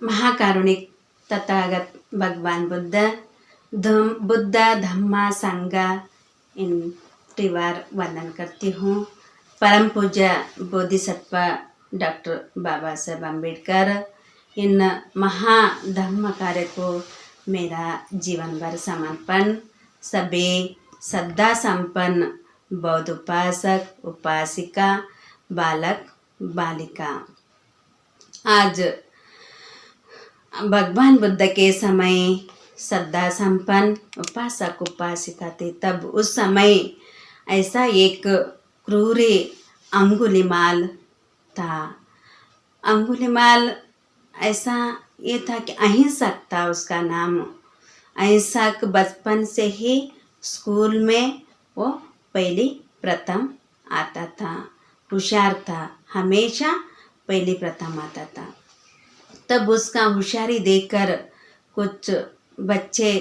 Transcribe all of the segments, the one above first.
महाकारुणिक तथागत भगवान बुद्ध धम्मा संगा इन त्रिवार वर्णन करती हूँ। परम पूज्य बोधिसत्व डॉक्टर बाबा साहेब अम्बेडकर इन महाधम्म कार्य को मेरा जीवन भर समर्पण। सभी श्रद्धा संपन्न बौद्ध उपासक उपासिका बालक बालिका, आज भगवान बुद्ध के समय श्रद्धा संपन्न उपासक उपासिका थे। तब उस समय ऐसा एक क्रूर अंगुलीमाल था। अंगुलीमाल ऐसा ये था कि अहिंसक था उसका नाम। अहिंसक बचपन से ही स्कूल में वो पहली प्रथम आता था। होशियार था, हमेशा पहली प्रथम आता था। तब उसका होशियारी देखकर कुछ बच्चे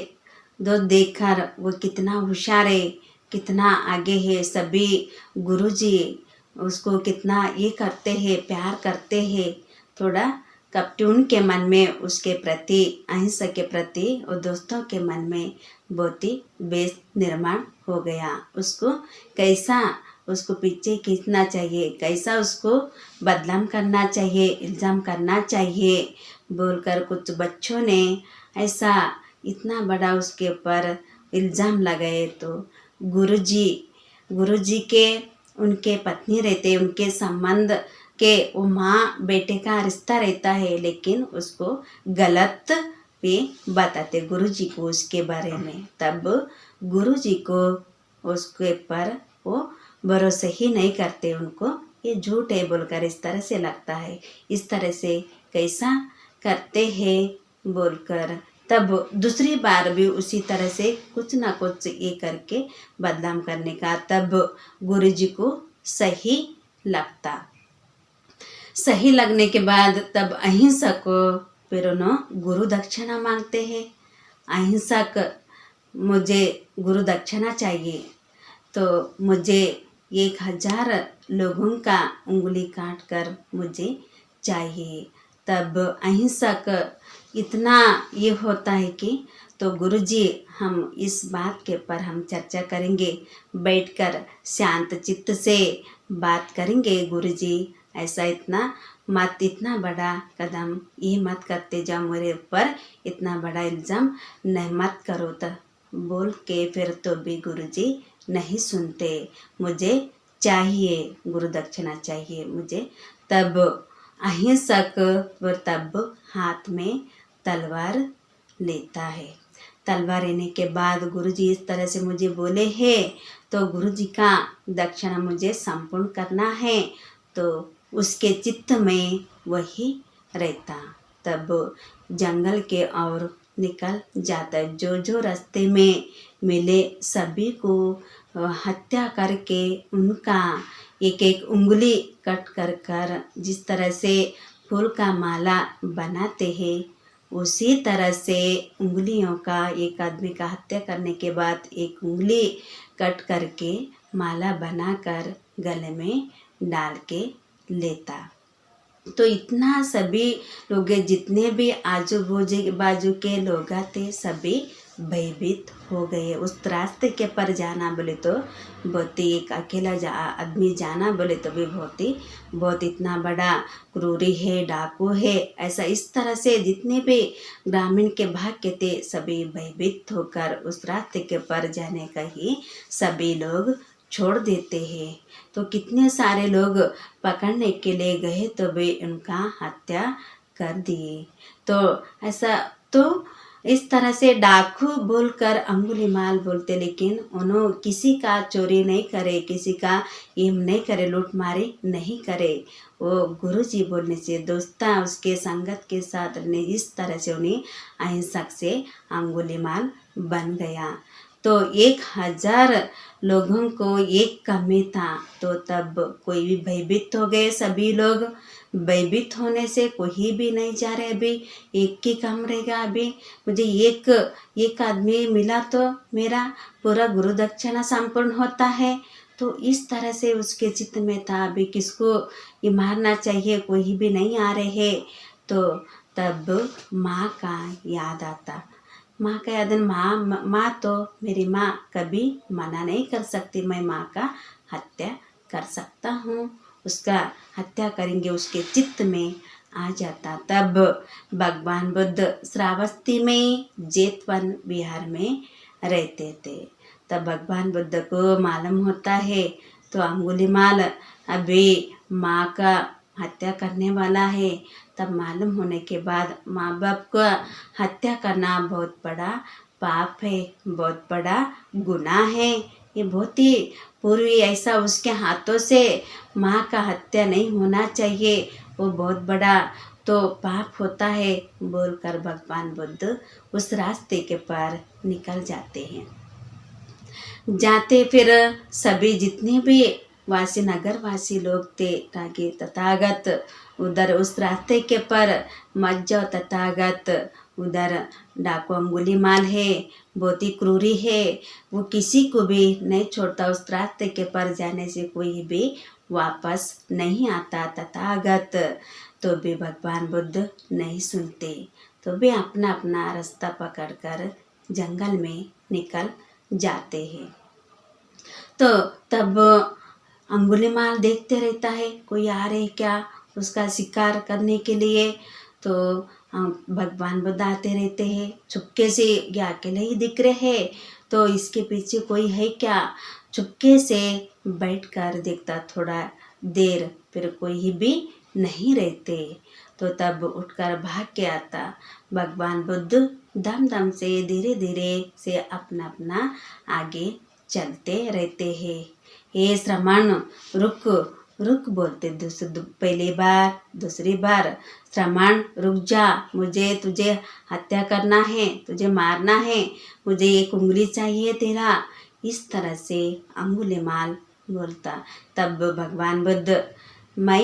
देखकर वो कितना होशियार है, कितना आगे है, सभी गुरुजी उसको कितना ये करते हैं, प्यार करते हैं। थोड़ा कपटी उनके मन में उसके प्रति, अहिंसा के प्रति और दोस्तों के मन में बहुत ही बेस निर्माण हो गया। उसको कैसा उसको पीछे खींचना चाहिए, कैसा उसको बदनाम करना चाहिए, इल्ज़ाम करना चाहिए बोलकर कुछ बच्चों ने ऐसा इतना बड़ा उसके ऊपर इल्ज़ाम लगाए। तो गुरुजी के उनके पत्नी रहते, उनके संबंध के वो माँ बेटे का रिश्ता रहता है, लेकिन उसको गलत भी बताते गुरुजी को उसके बारे में। तब गुरुजी को उसके पर वो भरोसा ही नहीं करते, उनको ये झूठ है बोलकर इस तरह से लगता है, इस तरह से कैसा करते हैं बोलकर। तब दूसरी बार भी उसी तरह से कुछ ना कुछ ये करके बदनाम करने का। तब गुरुजी को सही लगता। सही लगने के बाद तब अहिंसक को फिर उन्होंने गुरु दक्षिणा मांगते हैं। अहिंसक मुझे गुरु दक्षिणा चाहिए, तो मुझे 1000 लोगों का उंगली काट कर मुझे चाहिए। तब अहिंसक इतना ये होता है कि तो गुरुजी हम इस बात के पर हम चर्चा करेंगे, बैठकर शांत चित्त से बात करेंगे। गुरुजी ऐसा इतना बड़ा कदम ये मत करते जाओ, मेरे ऊपर इतना बड़ा इल्ज़ाम नहीं मत करो। तो बोल के फिर तो भी गुरुजी नहीं सुनते। मुझे चाहिए गुरु दक्षिणा चाहिए मुझे। तब अहिंसक तब हाथ में तलवार लेता है। तलवार लेने के बाद गुरुजी इस तरह से मुझे बोले हैं, तो गुरुजी का दक्षिणा मुझे संपूर्ण करना है। तो उसके चित्त में वही रहता। तब जंगल के ओर निकल जाता। जो रास्ते में मिले सभी को हत्या करके उनका एक एक उंगली कट कर जिस तरह से फूल का माला बनाते हैं, उसी तरह से उंगलियों का एक आदमी का हत्या करने के बाद एक उंगली कट करके माला बनाकर गले में डाल के लेता। तो इतना सभी लोग जितने भी आजू बाजू के लोग थे सभी भयभीत हो गए। उस रास्ते के पर जाना बोले तो बहुत ही, एक अकेला आदमी जाना बोले तो भी बहुत इतना बड़ा क्रूरी है, डाकू है, ऐसा इस तरह से जितने भी ग्रामीण के भाग के थे सभी भयभीत होकर उस रास्ते के पर जाने का ही सभी लोग छोड़ देते हैं। तो कितने सारे लोग पकड़ने के लिए गए तो वे उनका हत्या कर दिए। तो ऐसा तो इस तरह से डाकू बोलकर अंगुलीमाल बोलते, लेकिन उन्होंने किसी का चोरी नहीं करे, किसी का एम नहीं करे, लूटमारी नहीं करे। वो गुरुजी बोलने से दोस्ता उसके संगत के साथ रहने इस तरह से उन्हें अहिंसक से अंगुलीमाल बन गया। तो 1000 लोगों को एक कमी था। तो तब कोई भी भयभीत हो गए, सभी लोग भयभीत होने से कोई भी नहीं जा रहे। अभी एक ही कम रहेगा, अभी मुझे एक आदमी मिला तो मेरा पूरा गुरु दक्षिणा संपूर्ण होता है। तो इस तरह से उसके चित्त में था, अभी किसको ये मारना चाहिए, कोई भी नहीं आ रहे हैं। तो तब माँ का याद आता। माँ का याद, माँ तो मेरी माँ कभी मना नहीं कर सकती, मैं माँ का हत्या कर सकता हूँ, उसका हत्या करेंगे, उसके चित्त में आ जाता। तब भगवान बुद्ध श्रावस्ती में जेतवन बिहार में रहते थे। तब भगवान बुद्ध को मालूम होता है, तो अंगुलीमाल अभी माँ का हत्या करने वाला है। तब मालूम होने के बाद माँ बाप का हत्या करना बहुत बड़ा पाप है, बहुत बड़ा गुनाह है। ये बहुत ही पूर्वी ऐसा उसके हाथों से माँ का हत्या नहीं होना चाहिए, वो बहुत बड़ा तो पाप होता है बोलकर भगवान बुद्ध उस रास्ते के पार निकल जाते हैं। जाते फिर सभी जितने भी वासी नगर वासी लोग थे, ताकि तथागत उधर उस रास्ते के पर मत जाओ, तथागत उधर डाकू अंगुलीमाल है, बहुत ही क्रूरी है, वो किसी को भी नहीं छोड़ता, उस रास्ते के पर जाने से कोई भी वापस नहीं आता। तथागत तो भी भगवान बुद्ध नहीं सुनते, तो भी अपना अपना रास्ता पकड़कर जंगल में निकल जाते हैं। तो तब अंगुलीमाल देखते रहता है, कोई आ रहे क्या उसका शिकार करने के लिए। तो भगवान बुद्ध आते रहते हैं, चुपके से, ये अकेले ही दिख रहे हैं, तो इसके पीछे कोई है क्या, चुपके से बैठकर देखता थोड़ा देर, फिर कोई भी नहीं रहते। तो तब उठकर भाग के आता। भगवान बुद्ध दम दम से धीरे धीरे से अपना अपना आगे चलते रहते हैं। हे श्रमण, रुक रुक बोलते पहली बार, दूसरी बार, श्रमण रुक जा, मुझे तुझे हत्या करना है, तुझे मारना है, मुझे एक उंगली चाहिए तेरा। इस तरह से अंगुलीमाल बोलता। तब भगवान बुद्ध, मैं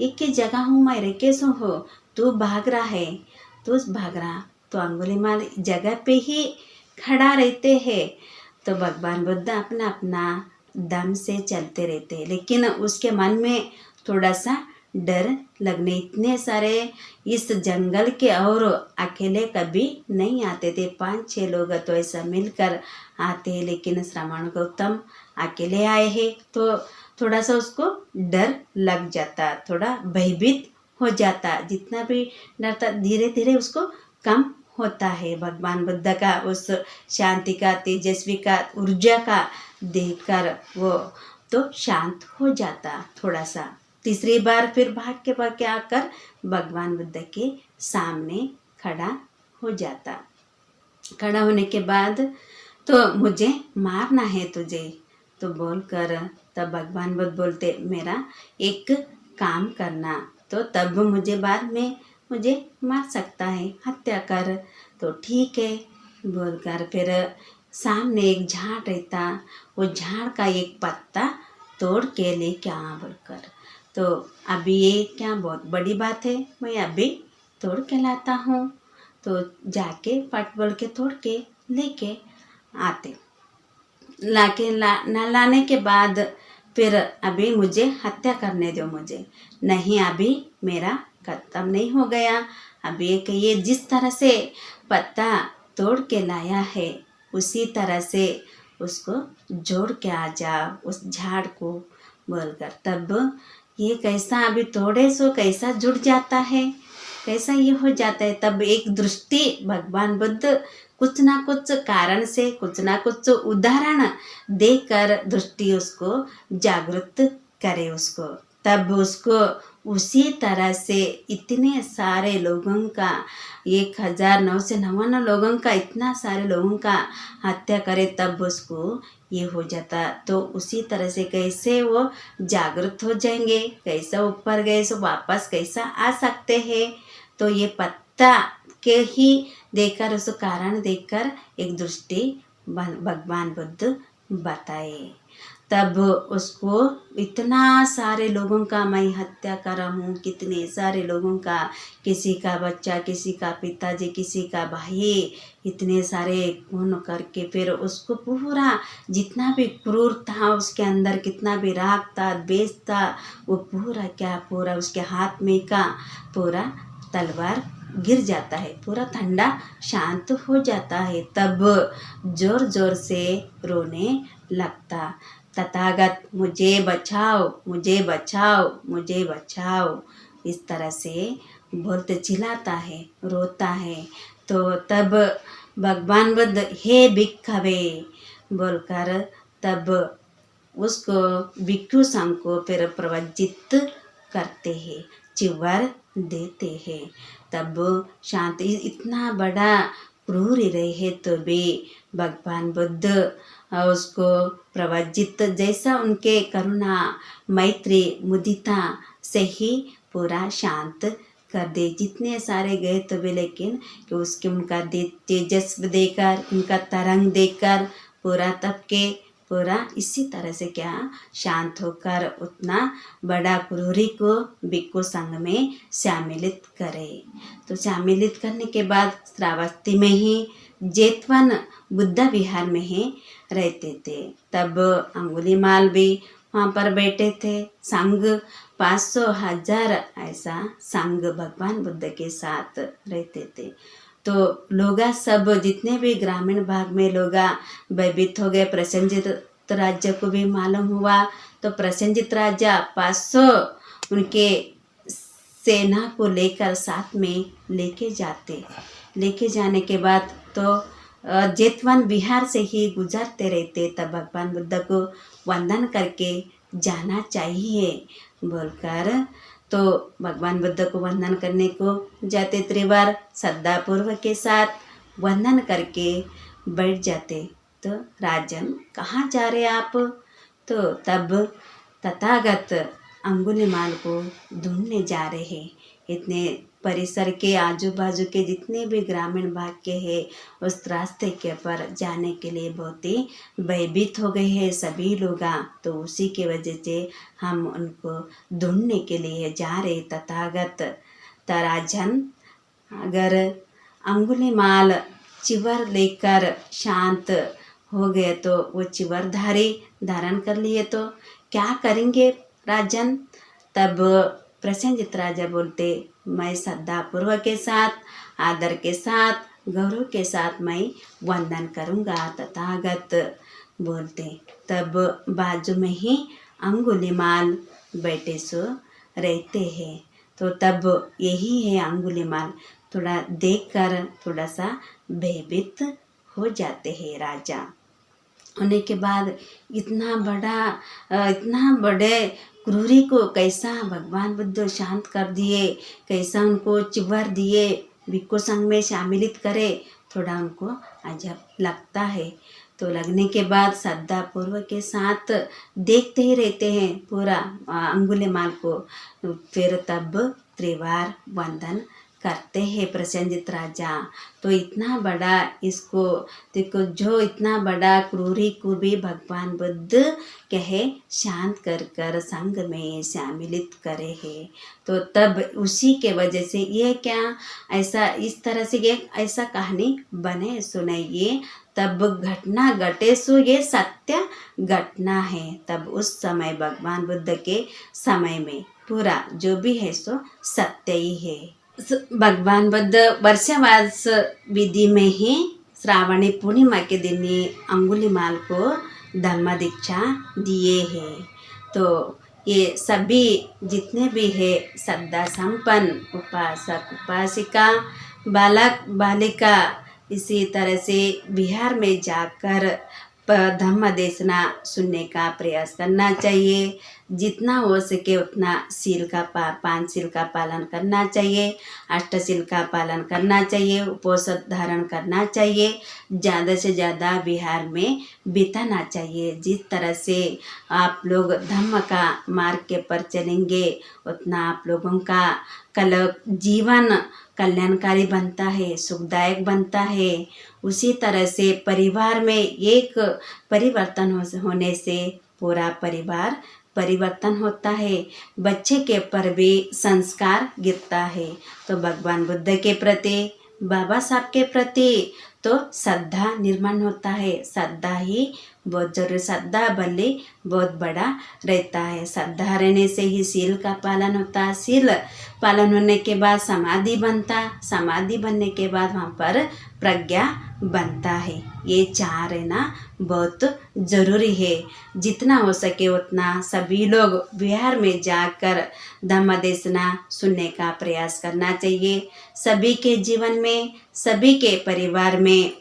एक ही जगह हूँ, मैं रेकेशो हो, तू भाग रहा है, तू भाग रहा। तो अंगुलीमाल जगह पे ही खड़ा रहते हैं। तो भगवान बुद्ध अपना अपना दम से चलते रहते हैं, लेकिन उसके मन में थोड़ा सा डर लगने, इतने सारे इस जंगल के और अकेले कभी नहीं आते थे, 5-6 लोग तो ऐसा मिलकर आते हैं, लेकिन श्रवण गौतम अकेले आए हैं, तो थोड़ा सा उसको डर लग जाता, थोड़ा भयभीत हो जाता। जितना भी डरता धीरे धीरे उसको कम होता है। भगवान बुद्ध का उस शांति का, तेजस्वी का, ऊर्जा का देखकर वो तो शांत हो जाता थोड़ा सा। तीसरी बार फिर भाग के आकर भगवान बुद्ध के सामने खड़ा हो जाता। खड़ा होने के बाद, तो मुझे मारना है तुझे, तो बोलकर तब भगवान बुद्ध बोलते, मेरा एक काम करना, तो तब मुझे बाद में मुझे मार सकता है, हत्या कर। तो ठीक है बोलकर फिर सामने एक झाड़ रहता, वो झाड़ का एक पत्ता तोड़ के लेके आ बोलकर। तो अभी ये क्या बहुत बड़ी बात है, मैं अभी तोड़ के लाता हूँ। तो जाके फट बोल के तोड़ के लेके आते। लाने के बाद फिर अभी मुझे हत्या करने दो, मुझे नहीं, अभी मेरा खत्म नहीं हो गया। अभी एक ये जिस तरह से पत्ता तोड़ के लाया है, उसी तरह से उसको जोड़ के आ जा उस झाड़ को बोलकर। तब ये कैसा अभी तोड़े सो कैसा जुड़ जाता है, कैसा ये हो जाता है। तब एक दृष्टि भगवान बुद्ध कुछ ना कुछ कारण से, कुछ ना कुछ उदाहरण देकर दृष्टि उसको जागृत करे उसको। तब उसको उसी तरह से इतने सारे लोगों का, 1999 लोगों का, इतना सारे लोगों का हत्या करे, तब उसको ये हो जाता। तो उसी तरह से कैसे वो जागृत हो जाएंगे, कैसा ऊपर गए सो वापस कैसा आ सकते हैं। तो ये पत्ता के ही देखकर, उस कारण देखकर एक दृष्टि भगवान बुद्ध बताए। तब उसको इतना सारे लोगों का मैं हत्या करा हूँ, कितने सारे लोगों का, किसी का बच्चा, किसी का पिताजी, किसी का भाई, इतने सारे खून करके फिर उसको पूरा जितना भी क्रूर था उसके अंदर, कितना भी राग था, द्वेष था, वो पूरा क्या पूरा उसके हाथ में का पूरा तलवार गिर जाता है, पूरा ठंडा शांत हो जाता है। तब जोर जोर से रोने लगता, तथागत मुझे बचाओ, मुझे बचाओ, मुझे बचाओ, इस तरह से बोलते चिल्लाता है, रोता है। तो तब भगवान बुद्ध हे भिक्खवे बोलकर तब उसको भिक्षु संघ को फिर प्रवज्जित करते हैं, चिवर देते हैं। तब शांति इतना बड़ा क्रूर रहे तो भी भगवान बुद्ध उसको प्रवज्जित जैसा उनके करुणा मैत्री मुदिता से ही पूरा शांत कर दे। जितने सारे गए तो भी लेकिन कि उसके उनका तेजस्व देकर उनका तरंग देकर पूरा तब के पूरा इसी तरह से क्या शांत होकर उतना बड़ा क्रूरी को भिक्षु संघ में सम्मिलित करे। तो सम्मिलित करने के बाद श्रावस्ती में ही जेतवन बुद्ध विहार में ही रहते थे। तब अंगुलीमाल भी वहाँ पर बैठे थे। संघ 500,000 ऐसा संघ भगवान बुद्ध के साथ रहते थे। तो लोग सब जितने भी ग्रामीण भाग में लोग भयभीत हो गए। प्रसेनजित राज्य को भी मालूम हुआ तो प्रसेनजित राजा 500 उनके सेना को लेकर साथ में लेके जाने के बाद तो जेतवन बिहार से ही गुजरते रहते। तब भगवान बुद्ध को वंदन करके जाना चाहिए बोलकर तो भगवान बुद्ध को वंदन करने को जाते। त्रिवार श्रद्धापूर्व के साथ वंदन करके बैठ जाते। तो राजन कहाँ जा रहे आप? तो तब तथागत अंगुलीमाल को ढूंढने जा रहे हैं। इतने परिसर के आजू बाजू के जितने भी ग्रामीण भाग के हैं उस रास्ते के पर जाने के लिए बहुत ही भयभीत हो गए हैं सभी लोग। तो उसी की वजह से हम उनको ढूंढने के लिए जा रहे तथागत। तराजन अगर अंगुलीमाल चिवर लेकर शांत हो गए तो वो चिवर धारण कर लिए तो क्या करेंगे राजन? तब प्रसेनजित राजा बोलते मैं श्रद्धापूर्वक के साथ आदर के साथ गौरव के साथ मैं वंदन करूँगा तथागत बोलते। तब बाजू में ही अंगुलीमाल बैठे सो रहते हैं। तो तब यही है अंगुलीमाल थोड़ा देखकर थोड़ा सा भयभीत हो जाते हैं। राजा होने के बाद इतना बड़े क्रूरी को कैसा भगवान बुद्ध शांत कर दिए, कैसा उनको चिवर दिए, भिक्षु संघ में सम्मिलित करे, थोड़ा उनको अजब लगता है। तो लगने के बाद श्रद्धापूर्वक के साथ देखते ही रहते हैं पूरा अंगुलीमाल को। फिर तब त्रिवार वंदन करते हैं प्रसेनजित राजा। तो इतना बड़ा इसको देखो, जो इतना बड़ा क्रूरी को भी भगवान बुद्ध कहे शांत कर संघ में सम्मिलित करे है। तो तब उसी के वजह से ये क्या ऐसा इस तरह से ये ऐसा कहानी बने सुनाइए। तब घटना घटे सो ये सत्य घटना है। तब उस समय भगवान बुद्ध के समय में पूरा जो भी है सो सत्य ही है। भगवान बुद्ध वर्षवास विधि में ही श्रावणी पूर्णिमा के दिन ही अंगुलीमाल को धम्म दीक्षा दिए हैं। तो ये सभी जितने भी है श्रद्धा संपन्न उपासक उपासिका बालक बालिका इसी तरह से बिहार में जाकर धम्म देशना सुनने का प्रयास करना चाहिए। जितना हो सके उतना शील का 5 शील का पालन करना चाहिए, अष्टशील का पालन करना चाहिए, उपवास धारण करना चाहिए, ज़्यादा से ज़्यादा बिहार में बिताना चाहिए। जिस तरह से आप लोग धम्म का मार्ग के पर चलेंगे उतना आप लोगों का जीवन कल्याणकारी बनता है, सुखदायक बनता है। उसी तरह से परिवार में एक परिवर्तन होने से पूरा परिवार परिवर्तन होता है। बच्चे के पर भी संस्कार गिरता है। तो भगवान बुद्ध के प्रति बाबा साहब के प्रति तो श्रद्धा निर्माण होता है। श्रद्धा ही बहुत जरूरी। श्रद्धा बलि बहुत बड़ा रहता है। श्रद्धा रहने से ही शील का पालन होता है। शील पालन होने के बाद समाधि बनता, समाधि बनने के बाद वहाँ पर प्रज्ञा बनता है। ये चार रहना बहुत ज़रूरी है। जितना हो सके उतना सभी लोग बिहार में जाकर धम्म देशना सुनने का प्रयास करना चाहिए। सभी के जीवन में, सभी के परिवार में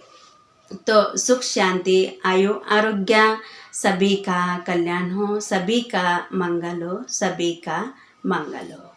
तो सुख शांति आयु आरोग्य सभी का कल्याण हो, सभी का मंगल हो, सभी का मंगल हो।